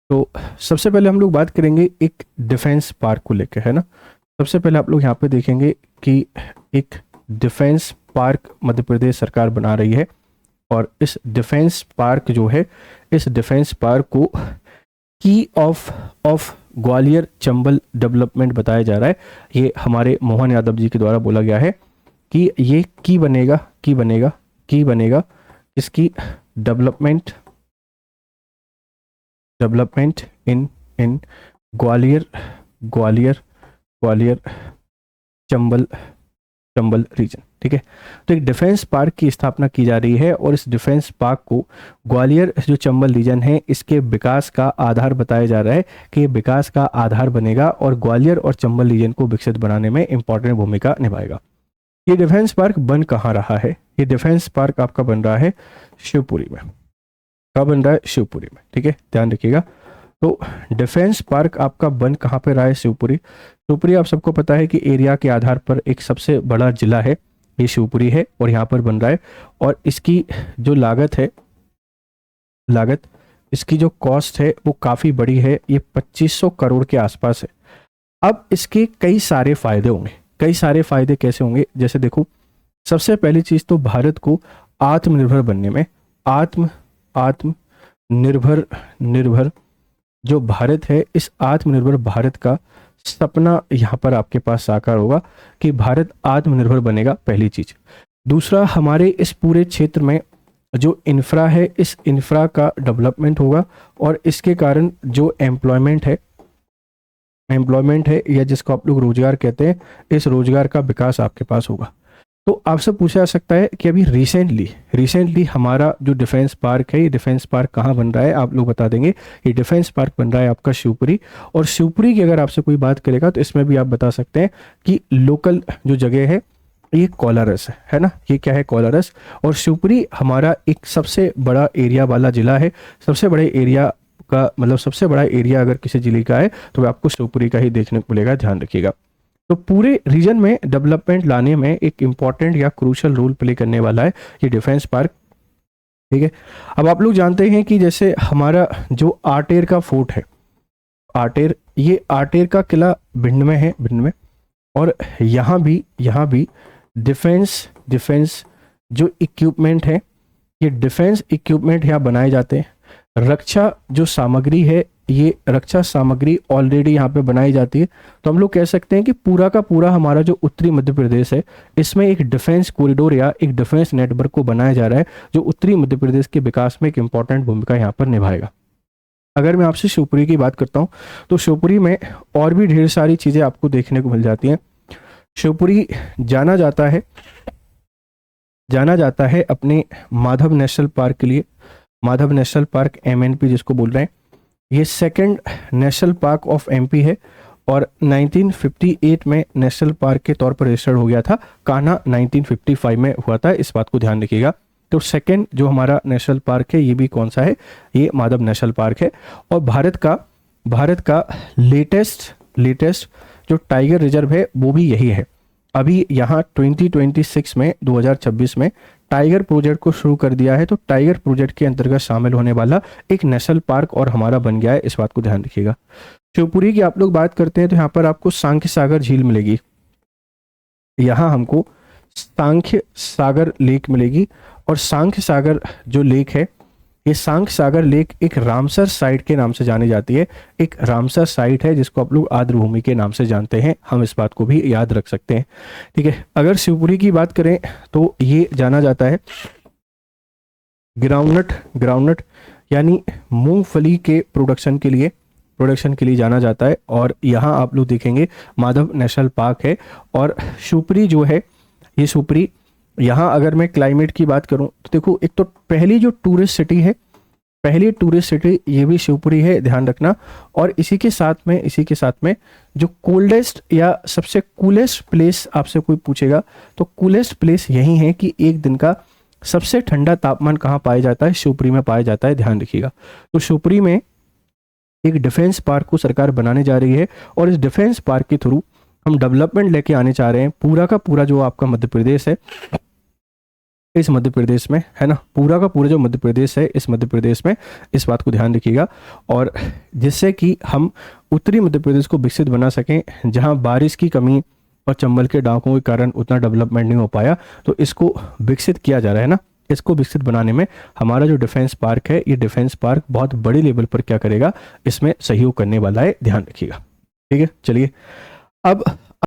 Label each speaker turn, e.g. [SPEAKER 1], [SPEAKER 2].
[SPEAKER 1] तो सबसे पहले हम लोग बात करेंगे एक डिफेंस पार्क को लेकर, है ना। सबसे पहले आप लोग यहाँ पे देखेंगे कि एक डिफेंस पार्क मध्य प्रदेश सरकार बना रही है, और इस डिफेंस पार्क जो है, इस डिफेंस पार्क को की ऑफ ग्वालियर चंबल डेवलपमेंट बताया जा रहा है। ये हमारे मोहन यादव जी के द्वारा बोला गया है कि ये की बनेगा इसकी development in Gwalior Chambal region, ठीक है। तो एक डिफेंस पार्क की स्थापना की जा रही है, और इस डिफेंस पार्क को ग्वालियर जो चंबल रीजन है इसके विकास का आधार बताया जा रहा है कि विकास का आधार बनेगा और ग्वालियर और चंबल रीजन को विकसित बनाने में इंपॉर्टेंट भूमिका निभाएगा। ये डिफेंस पार्क बन कहाँ रहा है? ये डिफेंस पार्क आपका बन रहा है शिवपुरी में। कहाँ बन रहा है? शिवपुरी में, ठीक है, ध्यान रखिएगा। तो डिफेंस पार्क आपका बन कहाँ पे रहा है? शिवपुरी। शिवपुरी आप सबको पता है कि एरिया के आधार पर एक सबसे बड़ा जिला है, ये शिवपुरी है, और यहाँ पर बन रहा है। और इसकी जो लागत है, इसकी जो कॉस्ट है वो काफ़ी बड़ी है, ये 2500 करोड़ के आसपास है। अब इसके कई सारे फायदे होंगे। कई सारे फायदे कैसे होंगे? जैसे देखो, सबसे पहली चीज़ तो भारत को आत्मनिर्भर बनने में, आत्मनिर्भर जो भारत है, इस आत्मनिर्भर भारत का सपना यहाँ पर आपके पास साकार होगा कि भारत आत्मनिर्भर बनेगा, पहली चीज। दूसरा, हमारे इस पूरे क्षेत्र में जो इंफ्रा है, इस इंफ्रा का डेवलपमेंट होगा, और इसके कारण जो एम्प्लॉयमेंट है या जिसको आप लोग रोजगार कहते हैं, इस रोजगार का विकास आपके पास होगा। तो आपसे पूछा जा सकता है कि अभी रिसेंटली हमारा जो डिफेंस पार्क है, ये डिफेंस पार्क कहाँ बन रहा है? आप लोग बता देंगे। ये डिफेंस पार्क बन रहा है आपका शिवपुरी। और शिवपुरी की अगर आपसे कोई बात करेगा तो इसमें भी आप बता सकते हैं कि लोकल जो जगह है ये कोलारस है ना। ये क्या है? कोलारस। और शिवपुरी हमारा एक सबसे बड़ा एरिया वाला जिला है। सबसे बड़े एरिया का मतलब सबसे बड़ा एरिया अगर किसी जिले का है तो आपको शिवपुरी का ही देखने को मिलेगा, ध्यान रखिएगा। तो पूरे रीजन में डेवलपमेंट लाने में एक इंपॉर्टेंट या क्रूशल रोल प्ले करने वाला है ये डिफेंस पार्क, ठीक है। अब आप लोग जानते हैं कि जैसे हमारा जो आटेर का फोर्ट है, ये आटेर का किला भिंड में है, और यहाँ भी डिफेंस जो इक्विपमेंट है, ये डिफेंस इक्विपमेंट यहाँ बनाए जाते हैं। रक्षा जो सामग्री है, ये रक्षा सामग्री ऑलरेडी यहाँ पे बनाई जाती है। तो हम लोग कह सकते हैं कि पूरा का पूरा हमारा जो उत्तरी मध्य प्रदेश है, इसमें एक डिफेंस कॉरिडोर या एक डिफेंस नेटवर्क को बनाया जा रहा है, जो उत्तरी मध्य प्रदेश के विकास में एक इंपॉर्टेंट भूमिका यहाँ पर निभाएगा। अगर मैं आपसे शिवपुरी की बात करता हूँ तो शिवपुरी में और भी ढेर सारी चीज़ें आपको देखने को मिल जाती हैं। शिवपुरी जाना जाता है अपने माधव नेशनल पार्क के लिए। माधव नेशनल पार्क MNP जिसको बोल रहे हैं, ये second national park of MP है, और 1958 में नेशनल पार्क के तौर पर रजिस्टर्ड हो गया था। कान्हा 1955 में हुआ था, इस बात को ध्यान रखिएगा। तो सेकंड जो हमारा नेशनल पार्क है, ये भी कौन सा है? ये माधव नेशनल पार्क है। और भारत का लेटेस्ट जो टाइगर रिजर्व है वो भी यही है। अभी यहाँ 2026 में टाइगर प्रोजेक्ट को शुरू कर दिया है। तो टाइगर प्रोजेक्ट के अंतर्गत शामिल होने वाला एक नेशनल पार्क और हमारा बन गया है, इस बात को ध्यान रखिएगा। शिवपुरी की आप लोग बात करते हैं तो यहाँ पर आपको सांख्य सागर झील मिलेगी, यहाँ हमको सांख्य सागर लेक मिलेगी। और सांख्य सागर जो लेक है, ये सांख्य सागर लेक एक रामसर साइट के नाम से जानी जाती है। एक रामसर साइट है जिसको आप लोग आर्द्रभूमि के नाम से जानते हैं, हम इस बात को भी याद रख सकते हैं, ठीक है। अगर शिवपुरी की बात करें तो ये जाना जाता है ग्राउंडनट यानी मूंगफली के प्रोडक्शन के लिए जाना जाता है। और यहाँ आप लोग देखेंगे माधव नेशनल पार्क है। और शिवपुरी जो है, ये शिवपुरी, यहाँ अगर मैं क्लाइमेट की बात करूँ तो देखो, एक तो पहली जो टूरिस्ट सिटी ये भी शिवपुरी है, ध्यान रखना। और इसी के साथ में जो कोल्डेस्ट या सबसे कूलेस्ट प्लेस आपसे कोई पूछेगा तो कूलेस्ट प्लेस यही है कि एक दिन का सबसे ठंडा तापमान कहाँ पाया जाता है? शिवपुरी में पाया जाता है, ध्यान रखिएगा। तो शिवपुरी में एक डिफेंस पार्क को सरकार बनाने जा रही है, और इस डिफेंस पार्क के थ्रू हम डेवलपमेंट लेके आने चाह रहे हैं। पूरा का पूरा जो आपका मध्य प्रदेश है, इस मध्य प्रदेश में, है ना, पूरा का पूरा जो मध्य प्रदेश है, इस मध्य प्रदेश में, इस बात को ध्यान रखिएगा। और जिससे कि हम उत्तरी मध्य प्रदेश को विकसित बना सकें, जहां बारिश की कमी और चंबल के डाकों के कारण उतना डेवलपमेंट नहीं हो पाया, तो इसको विकसित किया जा रहा है ना। इसको विकसित बनाने में हमारा जो डिफेंस पार्क है, ये डिफेंस पार्क बहुत बड़ी लेवल पर क्या करेगा, इसमें सहयोग करने वाला है, ध्यान रखिएगा। ठीक है, चलिए अब